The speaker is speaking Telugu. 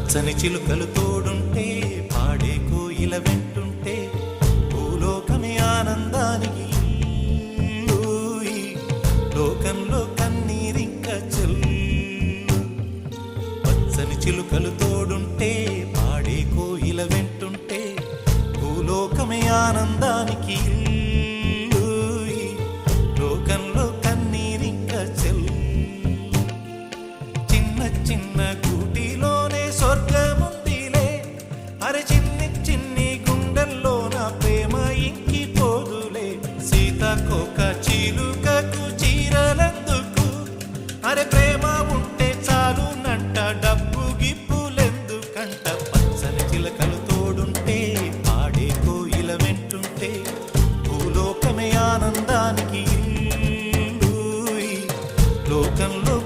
పచ్చని చిలుకలు తోడుంటే పాడే కోయిల వెంటుంటే భూలోకమే ఆనందానికి లోకంలో కన్నీరింక చెల్లు. పచ్చని చిలుకలు తోడుంటే పాడే కోయిల వెంటుంటే భూలోకమే ఆనందానికి లోకంలో కన్నీరింక చెల్లు. చిన్న చిన్న గూటిలోనే స్వర్గముందిలే, అరే చిన్ని చిన్ని గుండెల్లో నా ప్రేమ ఇంకిపోదులే. సీతాకోక చిలుకకు చీరలందుకు, అరే ప్రేమ ఉంటే చాలునంట, డబ్బు గిప్పులెందుకంట. పచ్చని చిలకలు తోడుంటే పాడే కోయిల వెంటుంటే భూలోకమే ఆనందానికి లోకంలో